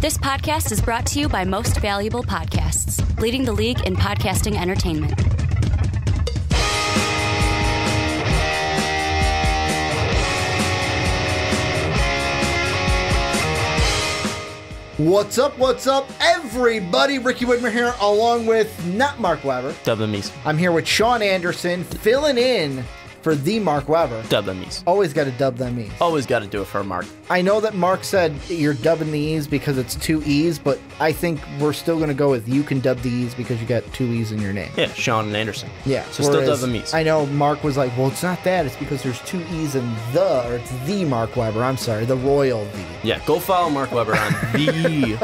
This podcast is brought to you by Most Valuable Podcasts, leading the league in podcasting entertainment. What's up, everybody? Ricky Widmer here, along with not Mark Weber. Dub them East. I'm here with Sean Anderson, filling in for the Mark Weber. Dub them East. Always got to dub them East. Always got to do it for Mark. I know that Mark said you're dubbing the E's because it's two E's, but I think we're still going to go with you can dub the E's because you got two E's in your name. Yeah, Sean and Anderson. Yeah. So still dub them East. I know Mark was like, well, it's not that. It's because there's two E's in the, or it's the Mark Weber. I'm sorry, the royal the. Yeah, go follow Mark Weber on the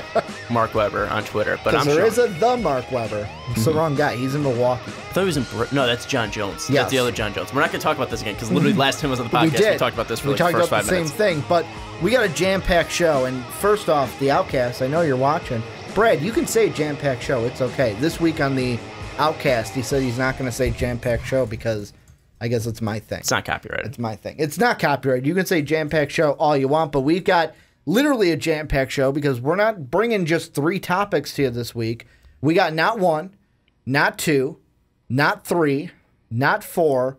Mark Weber on Twitter. But I'm there Sean. is a the Mark Weber. It's the wrong guy. He's in Milwaukee. I thought he was in No, that's John Jones. Yes. That's the other John Jones. We're not going to talk about this again because literally last time I was on the podcast, we talked about this for like the first 5 minutes. We talked about the same thing, but we got a jam-packed show. And first off, the Outcast, I know you're watching. Brad, you can say jam-packed show. It's okay. This week on the Outcast, he said he's not going to say jam-packed show because I guess it's my thing. It's not copyrighted. It's my thing. It's not copyrighted. You can say jam-packed show all you want, but we've got literally a jam-packed show because we're not bringing just 3 topics to you this week. We got not 1, not 2, not 3, not 4.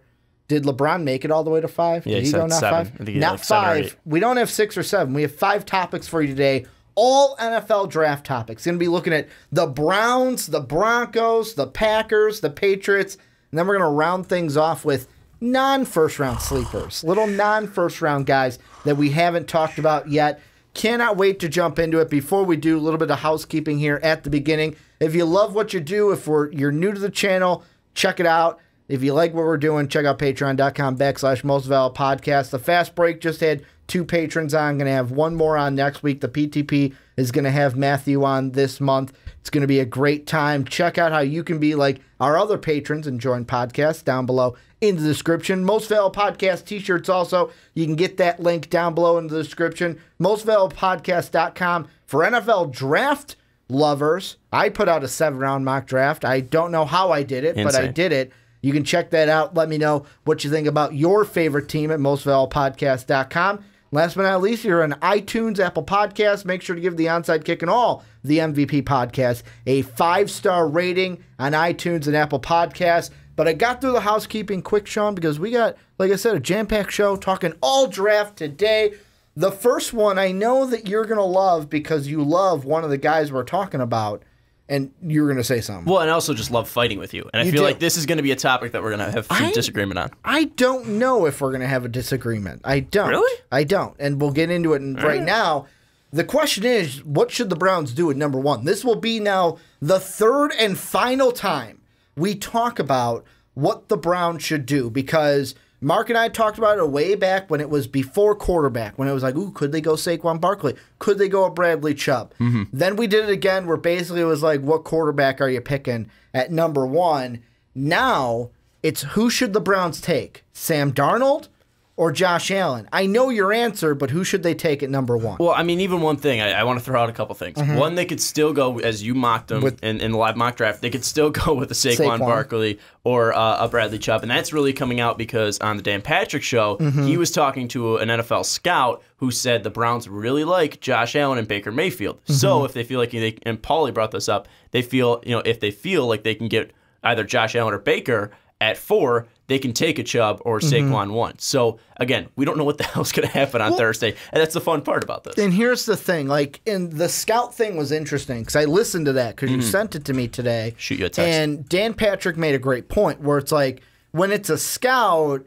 Did LeBron make it all the way to 5? Yeah, Did he go not 7. 5? I think he not like 7 or 5. 8. We don't have 6 or 7. We have 5 topics for you today. All NFL draft topics. Going to be looking at the Browns, the Broncos, the Packers, the Patriots, and then we're going to round things off with non-first round sleepers. Little non-first round guys that we haven't talked about yet. Cannot wait to jump into it. Before we do, a little bit of housekeeping here at the beginning. If you love what you do, if you're new to the channel, check it out. If you like what we're doing, check out patreon.com/mostvaluablepodcast. The Fast Break just had 2 patrons on. Going to have 1 more on next week. The PTP is going to have Matthew on this month. It's going to be a great time. Check out how you can be like our other patrons and join podcasts down below in the description. Most Valuable Podcast t-shirts also. You can get that link down below in the description. MostValuablePodcast.com for NFL draft lovers. I put out a 7-round mock draft. I don't know how I did it, but I did it. You can check that out. Let me know what you think about your favorite team at MostValuablePodcast.com. Last but not least, you're on iTunes, Apple Podcasts. Make sure to give the Onside Kick and all the MVP podcasts a 5-star rating on iTunes and Apple Podcasts. But I got through the housekeeping quick, Sean, because we got, like I said, a jam-packed show talking all draft today. The first one I know that you're going to love because you love one of the guys we're talking about. And you were going to say something. Well, and I also just love fighting with you. And I feel like this is going to be a topic that we're going to have some disagreement on. I don't know if we're going to have a disagreement. I don't. Really? I don't. And we'll get into it right now. The question is, what should the Browns do at number 1? This will be now the 3rd and final time we talk about what the Browns should do, because Mark and I talked about it way back when it was before quarterback, when it was like, ooh, could they go Saquon Barkley? Could they go a Bradley Chubb? Then we did it again where basically it was like, what quarterback are you picking at number 1? Now it's who should the Browns take? Sam Darnold or Josh Allen? I know your answer, but who should they take at number 1? Well, I mean, even one thing, I want to throw out a couple things. One, they could still go, as you mocked them in the live mock draft, they could still go with a Saquon Barkley or a Bradley Chubb. And that's really coming out because on the Dan Patrick show, he was talking to an NFL scout who said the Browns really like Josh Allen and Baker Mayfield. So if they feel like, and Paulie brought this up, they feel, if they feel like they can get either Josh Allen or Baker at 4, they can take a Chubb or Saquon 1. So, again, we don't know what the hell's going to happen on Thursday, and that's the fun part about this. And here's the thing. And the scout thing was interesting because I listened to that because you sent it to me today. Shoot you a text. And Dan Patrick made a great point where it's like, when it's a scout,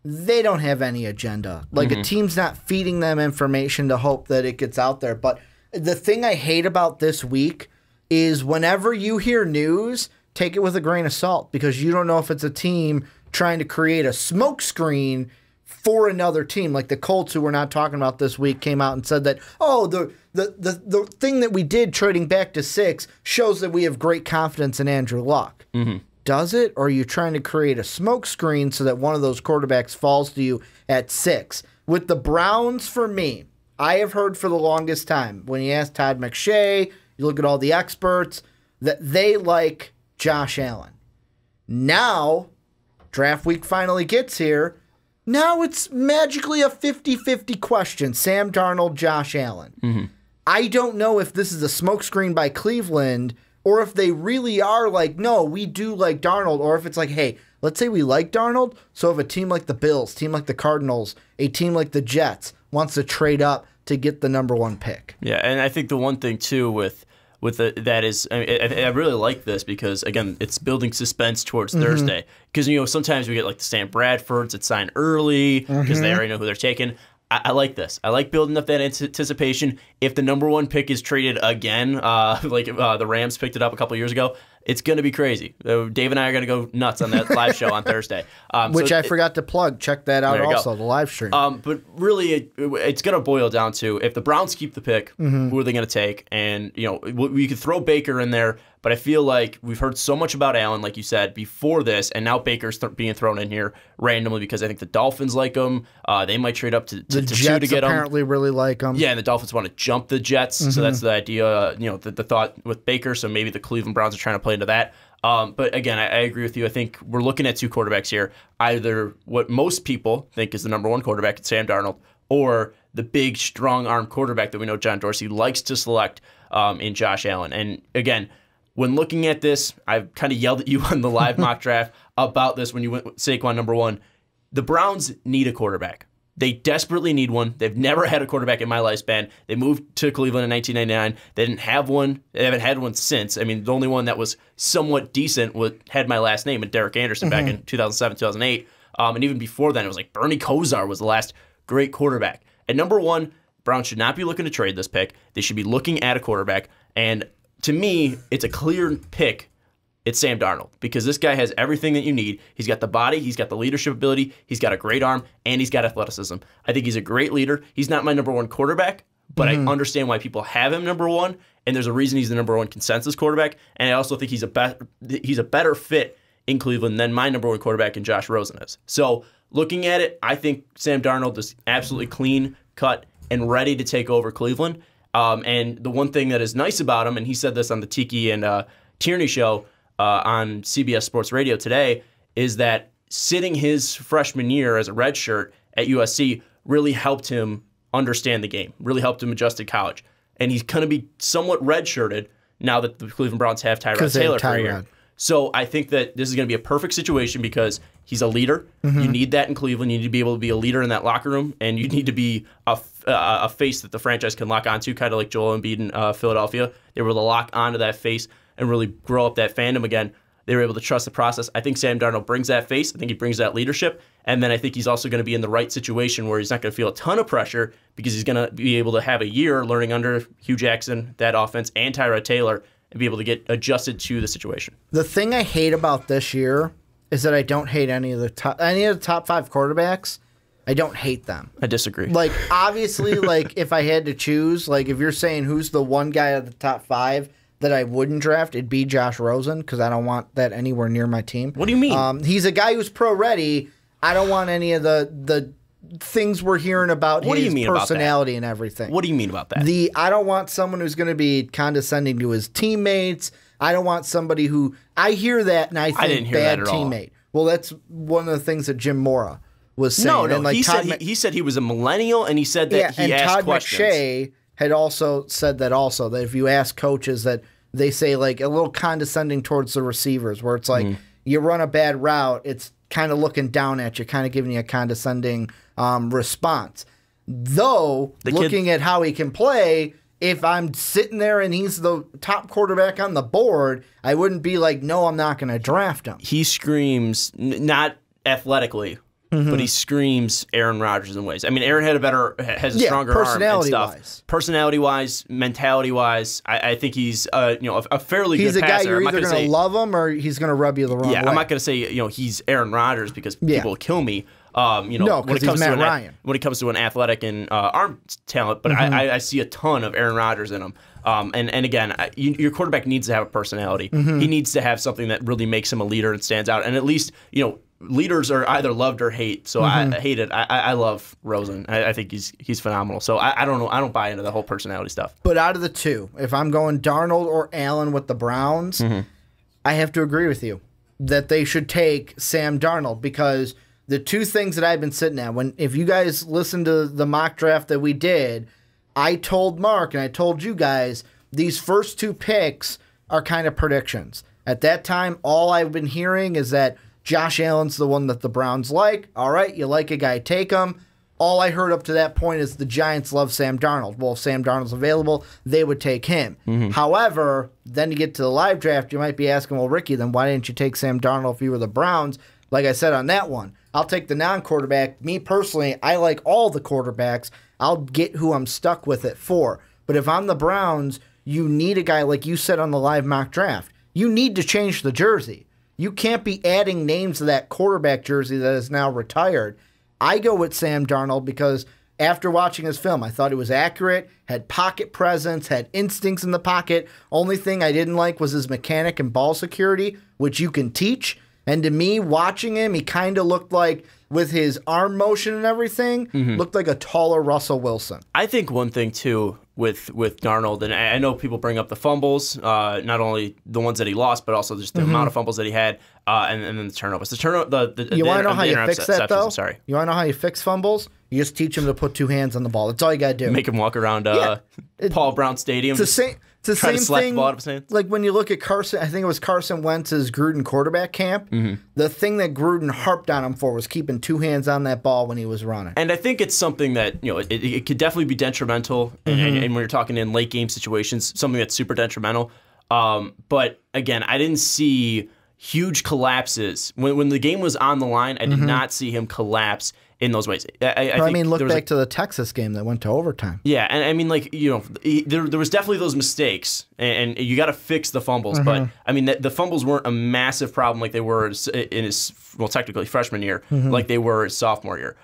they don't have any agenda. Like, a team's not feeding them information to hope that it gets out there. But the thing I hate about this week is whenever you hear news, take it with a grain of salt because you don't know if it's a team trying to create a smokescreen for another team. Like the Colts, who we're not talking about this week, came out and said that, oh, the thing that we did trading back to 6 shows that we have great confidence in Andrew Luck. Does it? Or are you trying to create a smokescreen so that one of those quarterbacks falls to you at 6? With the Browns, for me, I have heard for the longest time, when you ask Todd McShay, you look at all the experts, that they like Josh Allen. Now, draft week finally gets here. Now it's magically a 50-50 question. Sam Darnold, Josh Allen. I don't know if this is a smokescreen by Cleveland or if they really are like, no, we do like Darnold, or if it's like, hey, let's say we like Darnold, so if a team like the Bills, team like the Cardinals, a team like the Jets wants to trade up to get the number 1 pick. Yeah, and I think the one thing too with that is, I really like this because, again, it's building suspense towards Thursday. Because, sometimes we get like the Sam Bradfords that sign early because they already know who they're taking. I like this. I like building up that anticipation. If the number 1 pick is traded again, like the Rams picked it up a couple years ago, it's going to be crazy. Dave and I are going to go nuts on that live show on Thursday. Which I forgot to plug. Check that out also, the live stream. But really, it's going to boil down to, if the Browns keep the pick, who are they going to take? And, we could throw Baker in there, but I feel like we've heard so much about Allen, like you said, before this, and now Baker's being thrown in here randomly because I think the Dolphins like him. They might trade up to the Jets to get him. Apparently really like him. Yeah, and the Dolphins want to jump the Jets, so that's the idea, the thought with Baker, so maybe the Cleveland Browns are trying to play into that. But again, I agree with you. I think we're looking at 2 quarterbacks here. Either what most people think is the number 1 quarterback, it's Sam Darnold, or the big, strong-arm quarterback that we know John Dorsey likes to select in Josh Allen. And again, when looking at this, I've kind of yelled at you on the live mock draft about this when you went with Saquon number 1. The Browns need a quarterback. They desperately need one. They've never had a quarterback in my lifespan. They moved to Cleveland in 1999. They didn't have one. They haven't had one since. I mean, the only one that was somewhat decent had my last name, and Derek Anderson back in 2007, 2008. And even before then, it was like Bernie Kosar was the last great quarterback. At number 1, Browns should not be looking to trade this pick. They should be looking at a quarterback. And to me, it's a clear pick. It's Sam Darnold, because this guy has everything that you need. He's got the body, he's got the leadership ability, he's got a great arm, and he's got athleticism. I think he's a great leader. He's not my number 1 quarterback, but I understand why people have him number 1, and there's a reason he's the number 1 consensus quarterback. And I also think he's a better fit in Cleveland than my number 1 quarterback in Josh Rosen is. So looking at it, I think Sam Darnold is absolutely clean cut and ready to take over Cleveland. And the one thing that is nice about him, and he said this on the Tiki and Tierney show on CBS Sports Radio today, is that sitting his freshman year as a redshirt at USC really helped him understand the game, really helped him adjust to college. And he's going to be somewhat redshirted now that the Cleveland Browns have Tyrod Taylor for a year. So I think that this is going to be a perfect situation because he's a leader. You need that in Cleveland. You need to be able to be a leader in that locker room, and you need to be a face that the franchise can lock onto, kind of like Joel Embiid in Philadelphia. They were able to lock onto that face and really grow up that fandom again. They were able to trust the process. I think Sam Darnold brings that face. I think he brings that leadership. And then I think he's also going to be in the right situation where he's not going to feel a ton of pressure because he's going to be able to have a year learning under Hugh Jackson, that offense, and Tyrod Taylor, and be able to get adjusted to the situation. The thing I hate about this year is that I don't hate any of the top 5 quarterbacks. I don't hate them. I disagree. Like, obviously, like, if I had to choose, like, if you're saying who's the one guy out of the top 5 that I wouldn't draft, it'd be Josh Rosen, because I don't want that anywhere near my team. What do you mean? He's a guy who's pro-ready. I don't want any of the things we're hearing about his personality and everything. What do you mean about that? I don't want someone who's going to be condescending to his teammates. I don't want somebody who... I hear that, and I think bad teammate. Well, that's one of the things that Jim Mora was saying. No, and like he said he was a millennial, and he said that he asked Todd questions. McShay had also said that also, that if you ask coaches that they say like a little condescending towards the receivers, where it's like you run a bad route, it's kind of looking down at you, kind of giving you a condescending response. Though, looking at how he can play, if I'm sitting there and he's the top quarterback on the board, I wouldn't be like, no, I'm not going to draft him. He screams, not athletically, but he screams Aaron Rodgers in ways. I mean, Aaron has a stronger arm and stuff. Personality-wise, mentality-wise, I think he's a fairly good passer. He's a guy you're either going to love him or he's going to rub you the wrong way. I'm not going to say he's Aaron Rodgers because people will kill me. No, because he's Matt Ryan. When it comes to an athletic and arm talent, but I see a ton of Aaron Rodgers in him. And again, your quarterback needs to have a personality. He needs to have something that really makes him a leader and stands out. And at least, leaders are either loved or hate. So I hate it. I love Rosen. I think he's phenomenal. So I don't know. I don't buy into the whole personality stuff. But out of the two, if I'm going Darnold or Allen with the Browns, I have to agree with you that they should take Sam Darnold, because the two things that I've been sitting at, if you guys listen to the mock draft that we did, I told Mark and I told you guys, these first 2 picks are kind of predictions. At that time, all I've been hearing is that Josh Allen's the one that the Browns like. All right, you like a guy, take him. All I heard up to that point is the Giants love Sam Darnold. Well, if Sam Darnold's available, they would take him. However, then you get to the live draft, you might be asking, well, Ricky, then why didn't you take Sam Darnold if you were the Browns? Like I said on that one, I'll take the non-quarterback. Me personally, I like all the quarterbacks. I'll get who I'm stuck with it for. But if I'm the Browns, you need a guy, like you said on the live mock draft. You need to change the jersey. You can't be adding names to that quarterback jersey that is now retired. I go with Sam Darnold because after watching his film, I thought he was accurate, had pocket presence, had instincts in the pocket. Only thing I didn't like was his mechanic and ball security, which you can teach. And to me, watching him, he kind of looked like, with his arm motion and everything, looked like a taller Russell Wilson. I think one thing, too, with Darnold, and I know people bring up the fumbles, not only the ones that he lost, but also just the amount of fumbles that he had, and then the turnovers. You want to know how you fix that, though? I'm sorry. You want to know how you fix fumbles? You just teach him to put 2 hands on the ball. That's all you got to do. Make him walk around Paul Brown Stadium. It's the same thing. The ball out of his hands. Like when you look at Carson, I think it was Carson Wentz's Gruden quarterback camp. The thing that Gruden harped on him for was keeping 2 hands on that ball when he was running. And I think it's something that, it could definitely be detrimental. And when you're talking in late game situations, something that's super detrimental. But again, I didn't see huge collapses. When the game was on the line, I did not see him collapse in those ways. I mean, look back to the Texas game that went to overtime. Yeah, and I mean, there was definitely those mistakes, and you got to fix the fumbles. But I mean, the fumbles weren't a massive problem like they were in his, technically freshman year, like they were his sophomore year.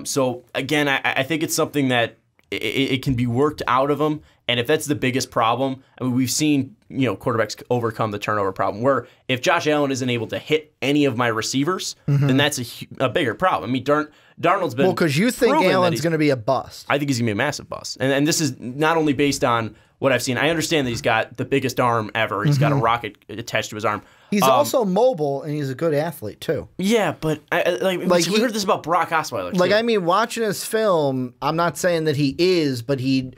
So again, I think it's something that it can be worked out of him. And if that's the biggest problem, I mean, we've seen quarterbacks overcome the turnover problem. Where if Josh Allen isn't able to hit any of my receivers, then that's a bigger problem. I mean, Darnold's been because you think Allen's going to be a bust. I think he's going to be a massive bust, and this is not only based on what I've seen. I understand that he's got the biggest arm ever. He's got a rocket attached to his arm. He's also mobile, and he's a good athlete too. Yeah, but we heard this about Brock Osweiler too. I mean, watching his film, I'm not saying that he is, but he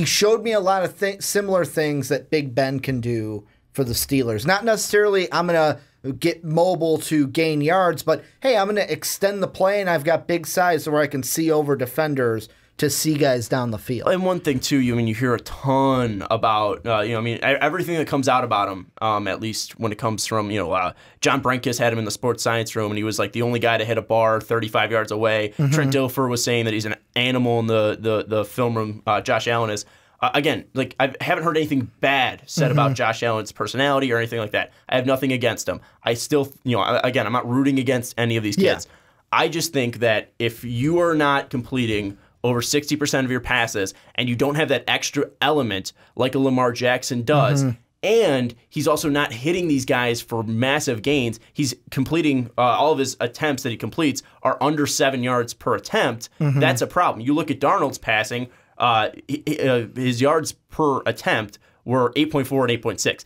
showed me a lot of similar things that Big Ben can do for the Steelers. Not necessarily I'm going to get mobile to gain yards, but hey, I'm going to extend the play, and I've got big size where I can see over defenders to see guys down the field. And one thing too, you hear a ton about, everything that comes out about him, at least when it comes from, John Brenkus had him in the sports science room, and he was like the only guy to hit a bar 35 yards away. Trent Dilfer was saying that he's an animal in the film room. Josh Allen is. Again, I haven't heard anything bad said about Josh Allen's personality or anything like that. I have nothing against him. I still, again, I'm not rooting against any of these kids. Yeah. I just think that if you are not completing over 60% of your passes, and you don't have that extra element like a Lamar Jackson does, and he's also not hitting these guys for massive gains. He's completing all of his attempts that he completes are under 7 yards per attempt. That's a problem. You look at Darnold's passing, his yards per attempt were 8.4 and 8.6.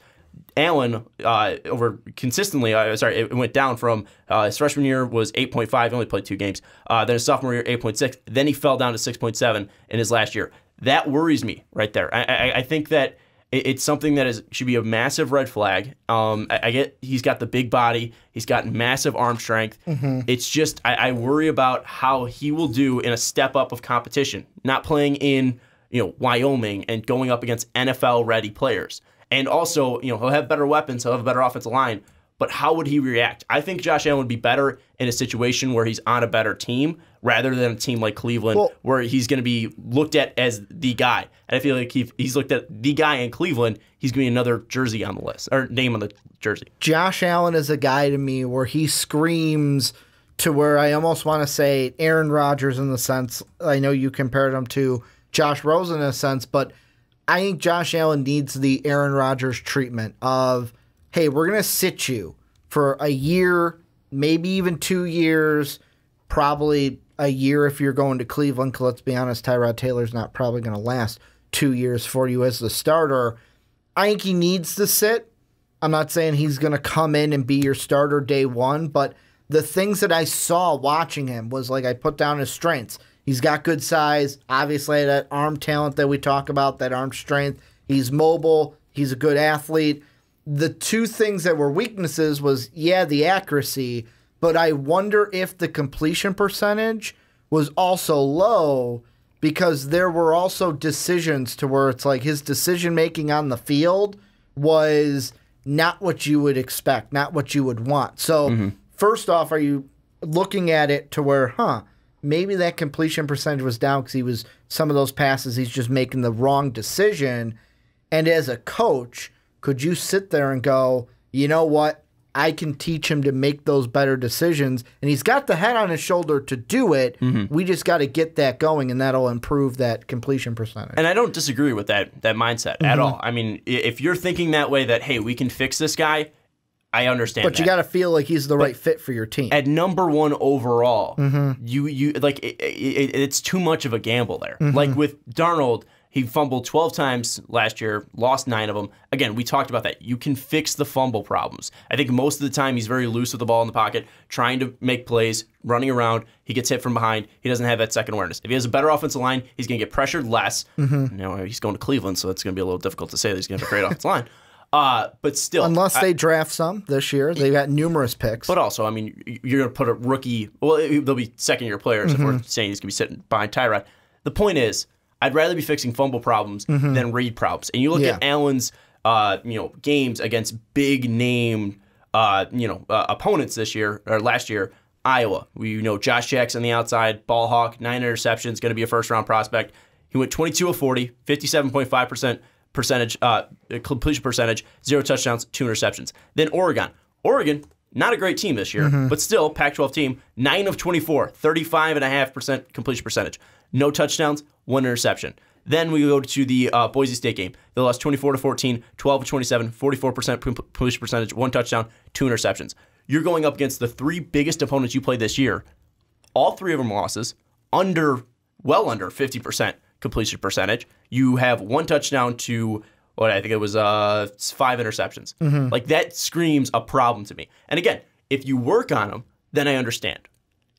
Allen it went down from his freshman year was 8.5, only played 2 games. Then his sophomore year, 8.6. Then he fell down to 6.7 in his last year. That worries me right there. I think that it's something that should be a massive red flag. I get he's got the big body. He's got massive arm strength. It's just I worry about how he will do in a step up of competition, not playing in Wyoming and going up against NFL-ready players. And also, he'll have better weapons, he'll have a better offensive line, but how would he react? I think Josh Allen would be better in a situation where he's on a better team rather than a team like Cleveland where he's going to be looked at as the guy. And I feel like he's looked at the guy in Cleveland, he's going to be another jersey on the list, or name on the jersey. Josh Allen is a guy to me where he screams to where I almost want to say Aaron Rodgers in the sense, I know you compared him to Josh Rosen in a sense, but I think Josh Allen needs the Aaron Rodgers treatment of, hey, we're going to sit you for a year, maybe even 2 years, probably a year if you're going to Cleveland, because let's be honest, Tyrod Taylor's not probably going to last 2 years for you as the starter. I think he needs to sit. I'm not saying he's going to come in and be your starter day one, but the things that I saw watching him was I put down his strengths. He's got good size. Obviously, that arm talent that we talk about, that arm strength. He's mobile. He's a good athlete. The two things that were weaknesses was, the accuracy, but I wonder if the completion percentage was also low because there were also decisions to where it's like his decision-making on the field was not what you would expect, not what you would want. So, first off, are you looking at it to where, maybe that completion percentage was down because some of those passes, he's just making the wrong decision. And as a coach, could you sit there and go, you know what? I can teach him to make those better decisions. And he's got the head on his shoulder to do it. We just got to get that going, and that'll improve that completion percentage. And I don't disagree with that mindset at all. I mean, if you're thinking that way that, hey, we can fix this guy, I understand But you got to feel like he's the right fit for your team. At number 1 overall, you like it's too much of a gamble there. Like with Darnold, he fumbled 12 times last year, lost 9 of them. Again, we talked about that. You can fix the fumble problems. I think most of the time he's very loose with the ball in the pocket, trying to make plays, running around. He gets hit from behind. He doesn't have that second awareness. If he has a better offensive line, he's going to get pressured less. He's going to Cleveland, so it's going to be a little difficult to say that he's going to have a great offensive line. But still. Unless they draft some this year. They've got numerous picks. But also, I mean, you're going to put a rookie, well, they'll be second-year players if we're saying he's going to be sitting behind Tyrod. The point is, I'd rather be fixing fumble problems than read problems. And you look at Allen's, games against big-name, opponents this year, or last year, Iowa. Josh Jackson on the outside, ball hawk, 9 interceptions, going to be a first-round prospect. He went 22 of 40, 57.5% percentage, completion percentage, 0 touchdowns, 2 interceptions. Then Oregon, not a great team this year, but still, Pac-12 team, 9 of 24, 35.5% completion percentage. No touchdowns, 1 interception. Then we go to the Boise State game. They lost 24-14, 12 of 27, 44% completion percentage, 1 touchdown, 2 interceptions. You're going up against the 3 biggest opponents you played this year. All 3 of them losses, well under 50% completion percentage. You have 1 touchdown to, I think it was 5 interceptions. Like, that screams a problem to me. And again, if you work on them, then I understand.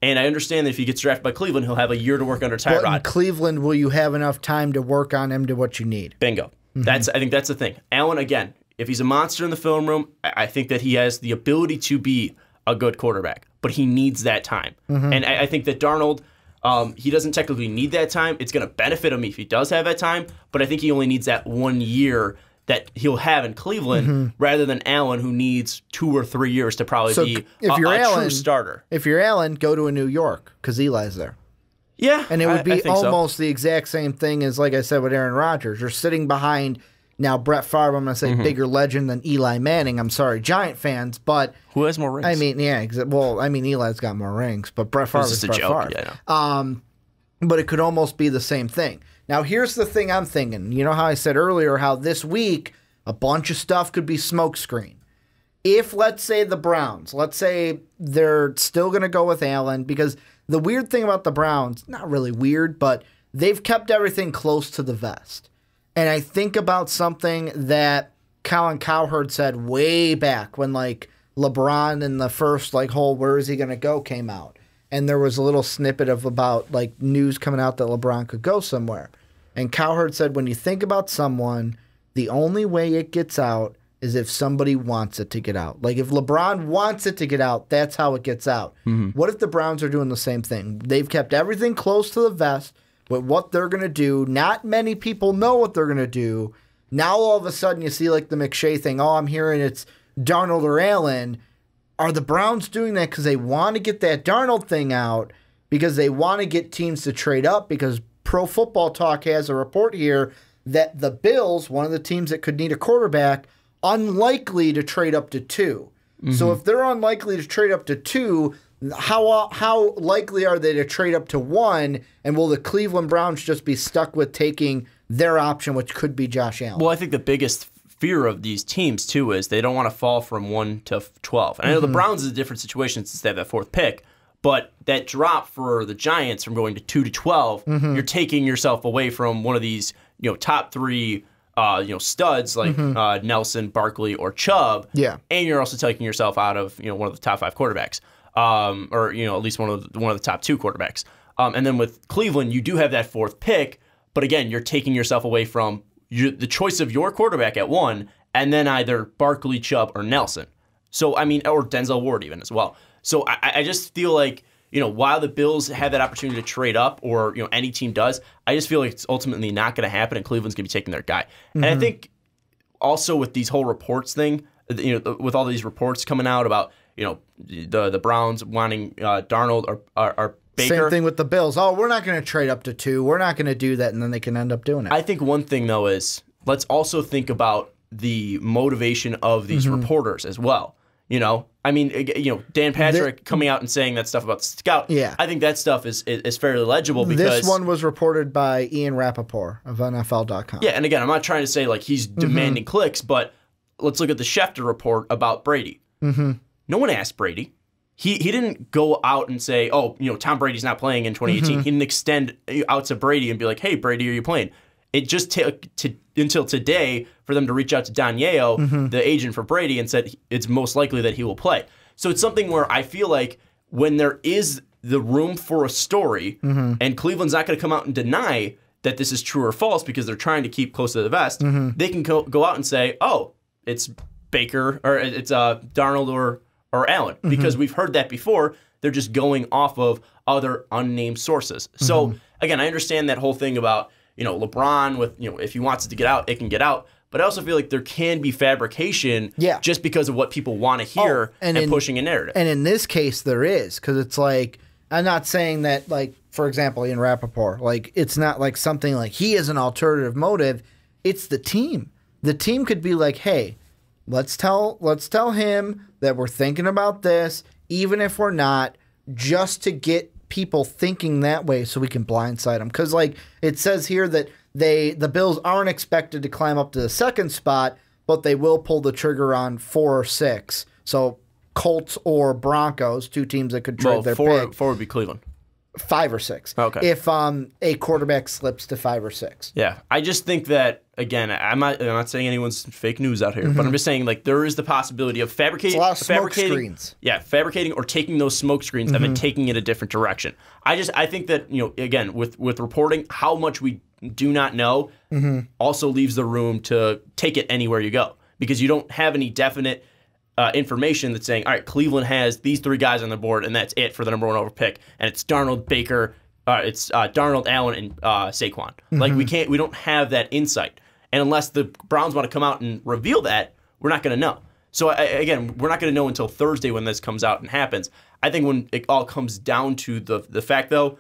And I understand that if he gets drafted by Cleveland, he'll have a year to work under Tyrod. But in Cleveland, will you have enough time to work on him to what you need? Bingo. I think that's the thing. Allen, again, if he's a monster in the film room, I think that he has the ability to be a good quarterback. But he needs that time. And I think that Darnold, he doesn't technically need that time. It's going to benefit him if he does have that time. But I think he only needs that 1 year that he'll have in Cleveland rather than Allen, who needs 2 or 3 years to probably be a true starter. If you're Allen, go to a New York because Eli's there. Yeah. And it would be almost the exact same thing as, like I said, with Aaron Rodgers. You're sitting behind, now Brett Favre, I'm going to say bigger legend than Eli Manning. I'm sorry, Giant fans, but... Who has more rings? I mean, Eli's got more rings, but Brett Favre is Brett Favre. Yeah, I know. But it could almost be the same thing. Now, here's the thing I'm thinking. You know how I said earlier how this week a bunch of stuff could be smokescreen. If, let's say, the Browns, they're still going to go with Allen, because the weird thing about the Browns, not really weird, but they've kept everything close to the vest. And I think about something that Colin Cowherd said way back when, LeBron in the first, whole where is he going to go came out. And there was a little snippet of about news coming out that LeBron could go somewhere. And Cowherd said, when you think about someone, the only way it gets out is if somebody wants it to get out. If LeBron wants it to get out, that's how it gets out. What if the Browns are doing the same thing? They've kept everything close to the vest with what they're going to do. Not many people know what they're going to do. Now all of a sudden you see the McShay thing. Oh, I'm hearing it's Darnold or Allen. Are the Browns doing that because they want to get that Darnold thing out, because they want to get teams to trade up? Because Pro Football Talk has a report here that the Bills, one of the teams that could need a quarterback, unlikely to trade up to 2. So if they're unlikely to trade up to 2, how likely are they to trade up to 1? And will the Cleveland Browns just be stuck with taking their option, which could be Josh Allen? Well, I think the biggest fear of these teams, too, is they don't want to fall from 1 to 12. And I know the Browns is a different situation since they have that 4th pick, but that drop for the Giants from going to 2 to 12, you're taking yourself away from one of these, top 3, studs like Nelson, Barkley, or Chubb. Yeah. And you're also taking yourself out of, one of the top 5 quarterbacks, or at least one of the top 2 quarterbacks. And then with Cleveland, you do have that 4th pick, but again, you're taking yourself away from the choice of your quarterback at 1, and then either Barkley, Chubb, or Nelson. So, I mean, or Denzel Ward even as well. So I just feel like, while the Bills have that opportunity to trade up, or, any team does, I just feel like it's ultimately not going to happen, and Cleveland's going to be taking their guy. And I think also with these whole reports thing, with all these reports coming out about, the Browns wanting Darnold or Baker. Same thing with the Bills. Oh, we're not going to trade up to 2. We're not going to do that, and then they can end up doing it. I think one thing, though, is let's also think about the motivation of these reporters as well. I mean, Dan Patrick coming out and saying that stuff about the scout. Yeah. I think that stuff is fairly legible because this one was reported by Ian Rappaport of NFL.com. Yeah, and again, I'm not trying to say like he's demanding clicks, but let's look at the Schefter report about Brady. No one asked Brady. He didn't go out and say, oh, Tom Brady's not playing in 2018. He didn't extend out to Brady and be like, hey, Brady, are you playing? It just took until today for them to reach out to Don Yeo, the agent for Brady, and said it's most likely that he will play. So it's something where I feel like when there is the room for a story, and Cleveland's not going to come out and deny that this is true or false because they're trying to keep close to the vest, they can go out and say, oh, it's Baker or it's Darnold or Allen, because we've heard that before. They're just going off of other unnamed sources. So again, I understand that whole thing about LeBron with, if he wants it to get out, it can get out. But I also feel like there can be fabrication just because of what people want to hear and pushing a narrative. And in this case, there is, because it's like, I'm not saying that, like, for example, Ian Rappaport, like, it's not like something like he has an alternative motive. It's the team. The team could be like, hey, let's tell him that we're thinking about this, even if we're not, just to get people thinking that way so we can blindside them. Because, like, it says here that the Bills aren't expected to climb up to the 2nd spot, but they will pull the trigger on 4 or 6. So Colts or Broncos, 2 teams that could trade their pick. 4 would be Cleveland. 5 or 6. Okay. If a quarterback slips to 5 or 6. Yeah, I just think that, again, I'm not saying anyone's fake news out here, but I'm just saying, like, there is the possibility of fabricating. It's a lot of smoke screens. Yeah, fabricating or taking those smoke screens and then taking it a different direction. I think that, again, with reporting, how much we do not know also leaves the room to take it anywhere you go, because you don't have any definite information that's saying, all right, Cleveland has these 3 guys on the board, and that's it for the number 1 over pick, and it's Darnold, Baker, it's Darnold, Allen, and Saquon. Like, we don't have that insight, and unless the Browns want to come out and reveal that, we're not going to know. So again, we're not going to know until Thursday when this comes out and happens. I think when it all comes down to the fact, though,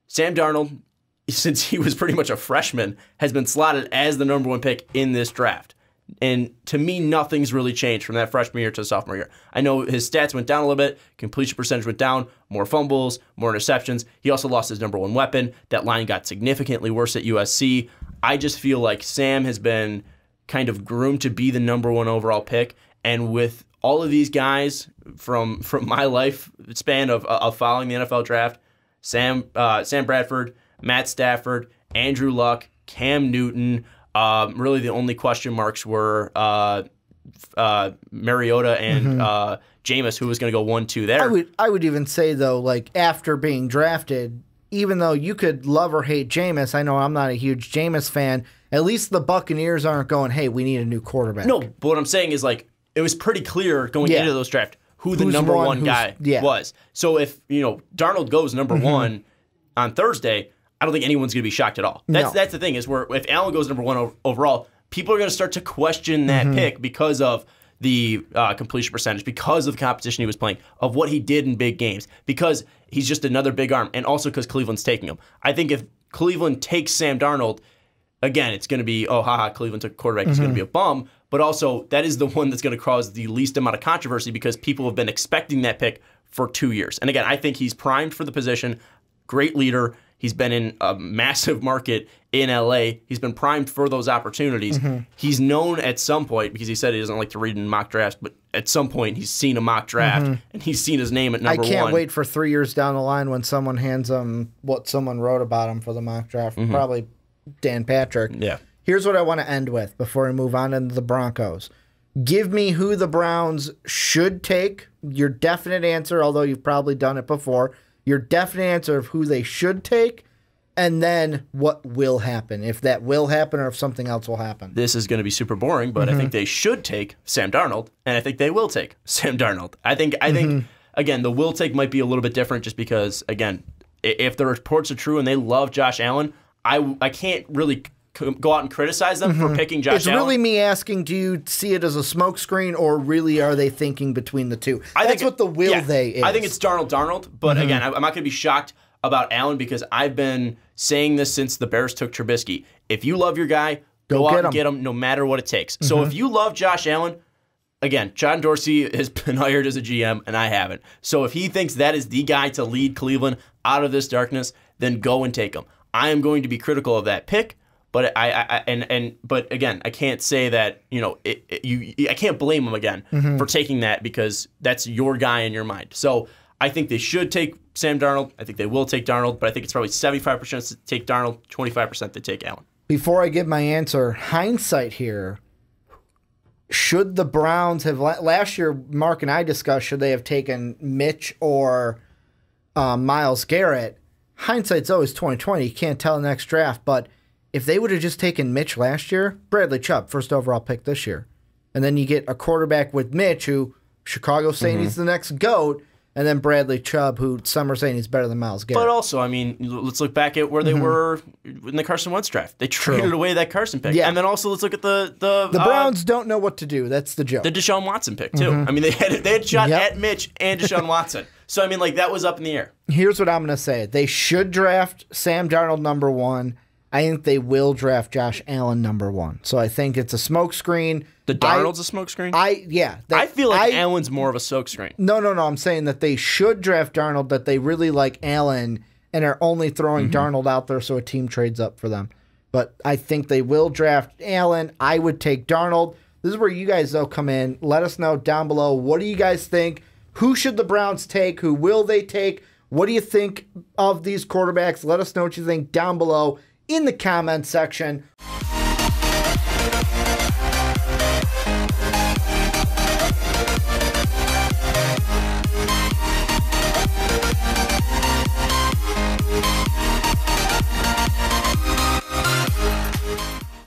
Sam Darnold, since he was pretty much a freshman, has been slotted as the number 1 pick in this draft. And to me, nothing's really changed from that freshman year to the sophomore year. I know his stats went down a little bit. Completion percentage went down. More fumbles, more interceptions. He also lost his number 1 weapon. That line got significantly worse at USC. I just feel like Sam has been kind of groomed to be the number 1 overall pick. And with all of these guys from my life span of following the NFL draft, Sam Bradford, Matt Stafford, Andrew Luck, Cam Newton. Really, the only question marks were Mariota and Jameis, who was going to go 1-2 there. I would even say, though, like, after being drafted, even though you could love or hate Jameis, I know I'm not a huge Jameis fan, at least the Buccaneers aren't going, hey, we need a new quarterback. No, but what I'm saying is, like, it was pretty clear going into those drafts who the number 1 guy was. So if, Darnold goes number 1 on Thursday, I don't think anyone's going to be shocked at all. That's the thing, is where if Allen goes number 1 overall, people are going to start to question that pick because of the completion percentage, because of the competition he was playing, of what he did in big games, because he's just another big arm, and also because Cleveland's taking him. I think if Cleveland takes Sam Darnold, again, it's going to be, oh, haha, Cleveland took a quarterback, he's going to be a bum, but also that is the one that's going to cause the least amount of controversy because people have been expecting that pick for 2 years. And again, I think he's primed for the position, great leader. He's been in a massive market in LA. He's been primed for those opportunities. He's known at some point, because he said he doesn't like to read in mock drafts, but at some point he's seen a mock draft and he's seen his name at number 1. I can't wait for 3 years down the line when someone hands him what someone wrote about him for the mock draft. Probably Dan Patrick. Yeah. Here's what I want to end with before we move on into the Broncos. Give me who the Browns should take. Your definite answer, although you've probably done it before. your definite answer of who they should take, and then what will happen, if that will happen or if something else will happen. This is going to be super boring, but I think they should take Sam Darnold, and I think they will take Sam Darnold. I think again, the will take might be a little bit different just because, again, if the reports are true and they love Josh Allen, I can't really go out and criticize them for picking Josh Allen. It's really me asking, do you see it as a smokescreen, or really are they thinking between the two? That's what the they is. I think it's Darnold, but again, I'm not going to be shocked about Allen because I've been saying this since the Bears took Trubisky. If you love your guy, go out and get him no matter what it takes. So if you love Josh Allen, again, John Dorsey has been hired as a GM, and I haven't. So if he thinks that is the guy to lead Cleveland out of this darkness, then go and take him. I am going to be critical of that pick. But but again, I can't say that I can't blame him again for taking that because that's your guy in your mind. So I think they should take Sam Darnold. I think they will take Darnold, but I think it's probably 75% to take Darnold, 25% to take Allen. Before I give my answer, hindsight here. Should the Browns have last year? Mark and I discussed should they have taken Mitch or Myles Garrett. Hindsight's always 20/20. You can't tell the next draft, but if they would have just taken Mitch last year, Bradley Chubb, first overall pick this year. And then you get a quarterback with Mitch, who Chicago's saying he's the next GOAT, and then Bradley Chubb, who some are saying he's better than Myles Garrett. But also, I mean, let's look back at where they were in the Carson Wentz draft. They traded away that Carson pick. Yeah. And then also let's look at the Browns don't know what to do. That's the joke. The Deshaun Watson pick, too. I mean, they had shot at Mitch and Deshaun Watson. So, I mean, that was up in the air. Here's what I'm going to say. They should draft Sam Darnold number 1. I think they will draft Josh Allen number 1. So I think it's a smokescreen. The Darnold's a smokescreen? I feel like Allen's more of a smokescreen. No. I'm saying that they should draft Darnold, that they really like Allen and are only throwing Darnold out there so a team trades up for them. But I think they will draft Allen. I would take Darnold. This is where you guys, though, come in. Let us know down below. What do you guys think? Who should the Browns take? Who will they take? What do you think of these quarterbacks? Let us know what you think down below in the comment section.